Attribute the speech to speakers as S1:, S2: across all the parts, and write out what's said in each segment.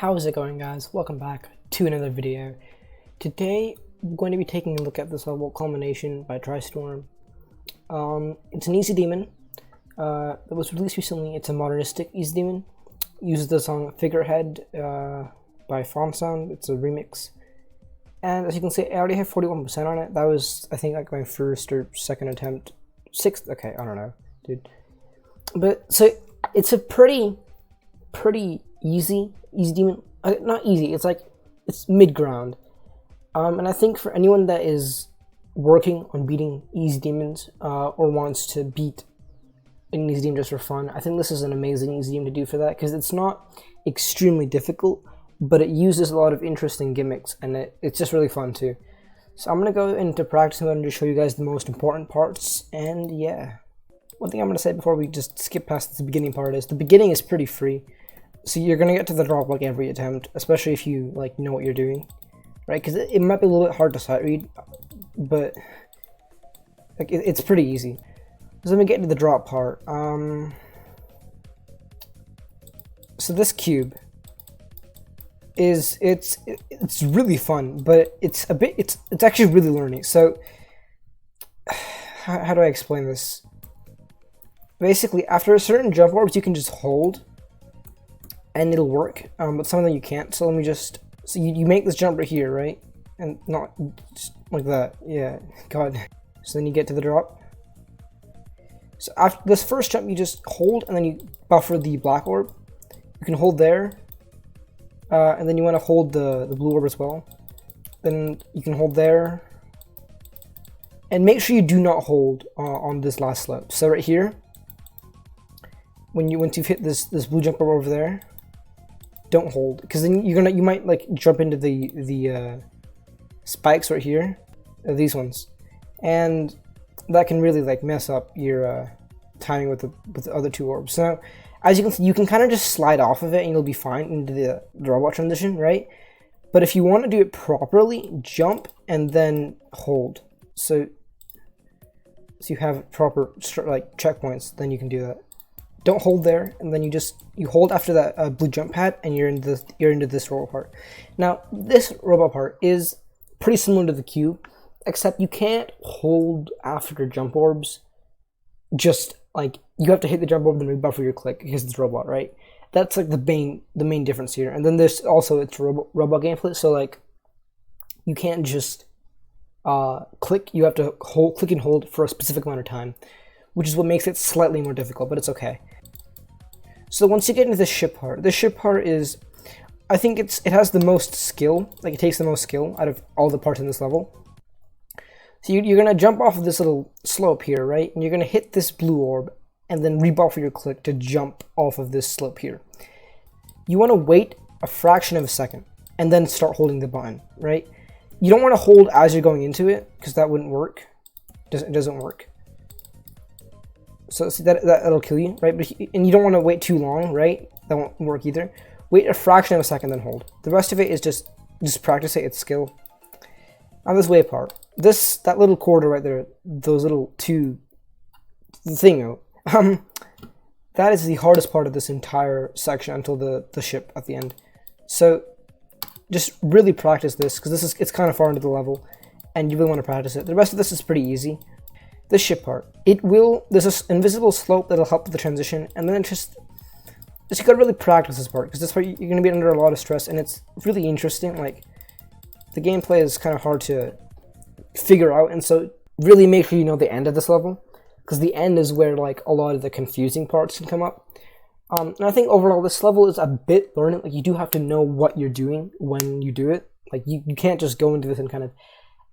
S1: How's it going, guys? Welcome back to another video. Today we're going to be taking a look at this level, Culmination by TriStorm. It's an easy demon that was released recently. It's a Modernistic easy demon. Uses the song Figurehead by Sound. It's a remix. And as you can see, I already have 41% on it. That was, I think, like my first or second attempt. Sixth, okay, I don't know, dude. But, so, it's a pretty easy demon. Not easy, it's mid-ground. And I think for anyone that is working on beating easy demons, or wants to beat an easy demon just for fun, I think this is an amazing easy demon to do for that, because it's not extremely difficult, but it uses a lot of interesting gimmicks, and it's just really fun too. So I'm going to go into practice mode and just show you guys the most important parts, and yeah. One thing I'm going to say before we just skip past the beginning part is, the beginning is pretty free. So you're going to get to the drop like every attempt, especially if you like know what you're doing, right? Because it might be a little bit hard to sight read, but like it's pretty easy. So let me get into the drop part. So this cube is it's really fun, but it's actually really learning. So how do I explain this? Basically, after a certain jump orbs, you can just hold, and it'll work. But some of them you can't. So let me just. So you make this jump right here, right? And not just like that. Yeah. God. So then you get to the drop. So after this first jump, you just hold, and then you buffer the black orb. You can hold there, and then you want to hold the blue orb as well. Then you can hold there, and make sure you do not hold on this last slope. So right here. Once you've hit this blue jump over there, don't hold, because then you might like jump into the spikes right here, these ones, and that can really like mess up your timing with the other two orbs. So now, as you can see, you can kind of just slide off of it and you'll be fine into the robot transition, right? But if you want to do it properly, jump and then hold. So you have proper like checkpoints, then you can do that. Don't hold there, and then you hold after that blue jump pad, and you're into this robot part. Now this robot part is pretty similar to the cube, except you can't hold after jump orbs. Just like you have to hit the jump orb, then rebuffer your click because it's robot, right? That's like the main difference here. And then there's also it's robot gameplay, so like you can't just click. You have to click and hold for a specific amount of time, which is what makes it slightly more difficult, but it's okay. So once you get into the ship part is, I think it has the most skill, like it takes the most skill out of all the parts in this level. So you're going to jump off of this little slope here, right? And you're going to hit this blue orb, and then rebuffer your click to jump off of this slope here. You want to wait a fraction of a second, and then start holding the button, right? You don't want to hold as you're going into it, because that wouldn't work. It doesn't work. So see that'll kill you, right? And you don't want to wait too long, right? That won't work either. Wait a fraction of a second, then hold. The rest of it is just practice it. It's skill. Now this way part, that little quarter right there, those little two thingo, that is the hardest part of this entire section until the ship at the end. So just really practice this, because it's kind of far into the level, and you really want to practice it. The rest of this is pretty easy. The ship part, there's this invisible slope that'll help with the transition, and then just you gotta really practice this part, because this part you're gonna be under a lot of stress, and it's really interesting. Like, the gameplay is kind of hard to figure out, and so really make sure you know the end of this level, because the end is where like a lot of the confusing parts can come up. And I think overall this level is a bit learning. Like, you do have to know what you're doing when you do it. Like, you can't just go into this and kind of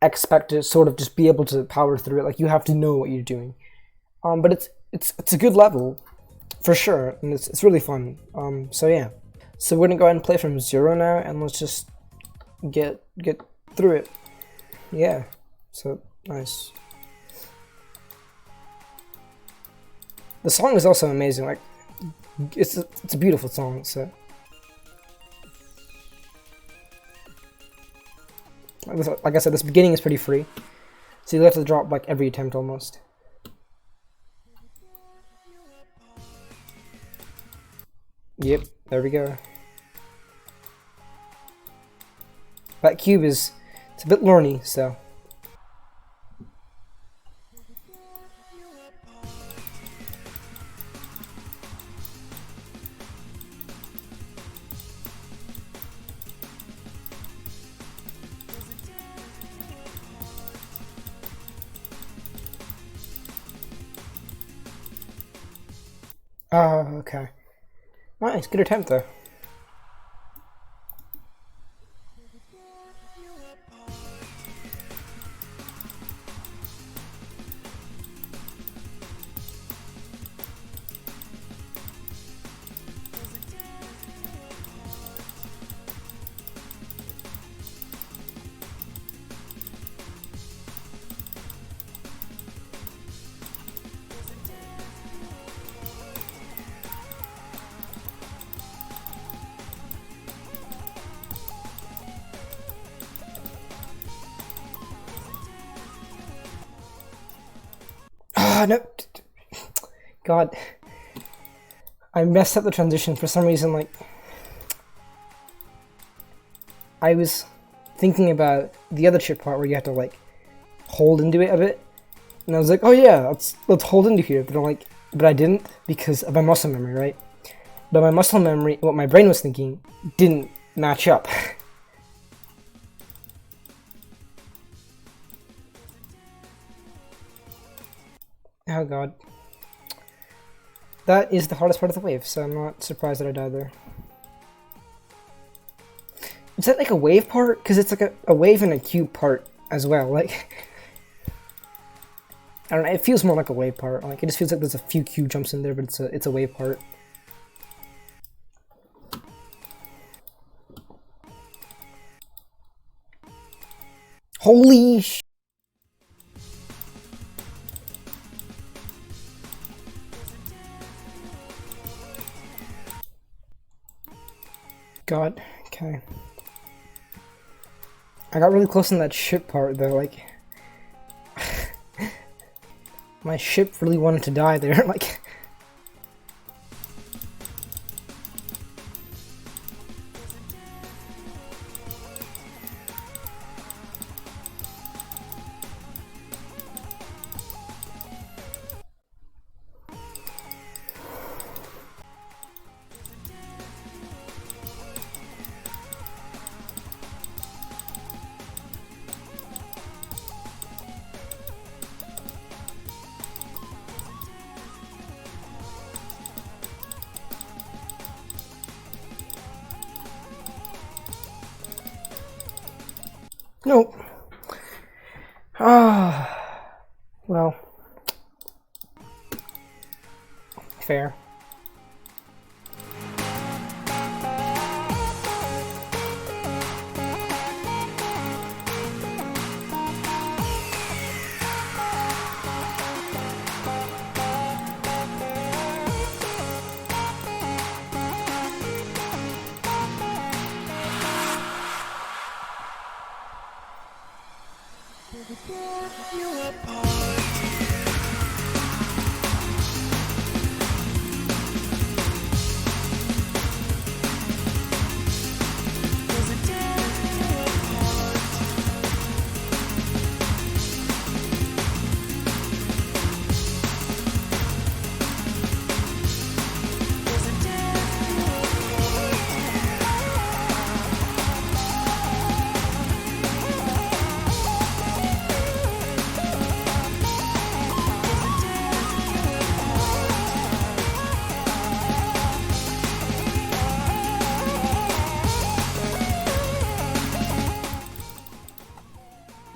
S1: expect to sort of just be able to power through it. Like, you have to know what you're doing. But it's a good level for sure, and it's really fun. So yeah, so we're gonna go ahead and play from 0 now, and let's just get through it. Yeah, so nice. The song is also amazing. Like, it's a beautiful song. So like I said, this beginning is pretty free, so you have to drop like every attempt almost. Yep, there we go. That cube it's a bit lorny, so. Oh, okay. Nice, good attempt though. Ah, no. God. I messed up the transition for some reason, like... I was thinking about the other chip part where you have to, like, hold into it a bit. And I was like, oh yeah, let's hold into here. But I didn't because of my muscle memory, right? But my muscle memory, what my brain was thinking, didn't match up. Oh god. That is the hardest part of the wave, so I'm not surprised that I died there. Is that like a wave part? Because it's like a wave and a cube part as well. Like, I don't know, it feels more like a wave part. Like, it just feels like there's a few cube jumps in there, but it's a wave part. Holy sh! God, okay. I got really close in that ship part though, like... my ship really wanted to die there, like... Nope. Ah, well, fair.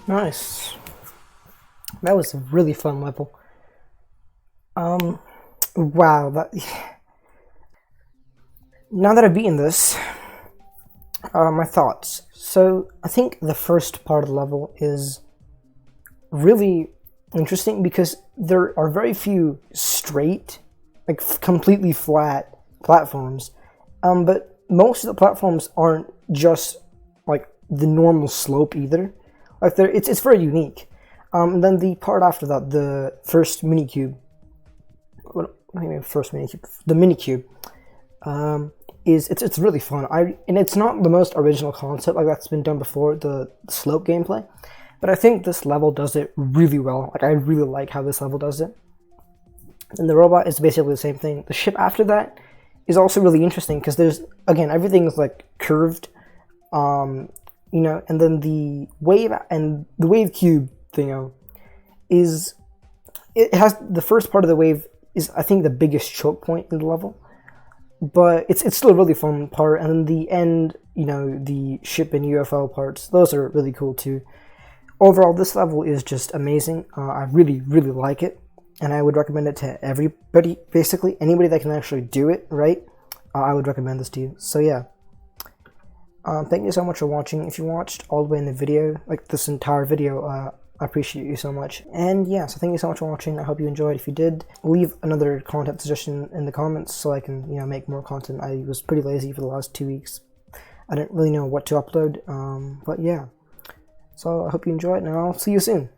S1: Nice. That was a really fun level. Wow, that... Now that I've beaten this, my thoughts. So, I think the first part of the level is really interesting because there are very few straight, like completely flat platforms. But most of the platforms aren't just like the normal slope either. Like it's very unique. And then the part after that, the first minicube. What do you mean first minicube? The minicube. is it's really fun. And it's not the most original concept like that's been done before, the slope gameplay, but I think this level does it really well. Like, I really like how this level does it. And the robot is basically the same thing. The ship after that is also really interesting because there's, again, everything is like curved, you know, and then the wave cube thing is, it has, the first part of the wave is, I think, the biggest choke point in the level, but it's still a really fun part. And then the end, you know, the ship and UFO parts, those are really cool too. Overall, this level is just amazing. I really like it, and I would recommend it to everybody. Basically, anybody that can actually do it right, I would recommend this to you. So yeah, thank you so much for watching. If you watched all the way in the video, like this entire video, I appreciate you so much. And yeah, so thank you so much for watching. I hope you enjoyed. If you did, leave another content suggestion in the comments so I can, you know, make more content. I was pretty lazy for the last 2 weeks. I didn't really know what to upload, but yeah. So I hope you enjoyed, and I'll see you soon.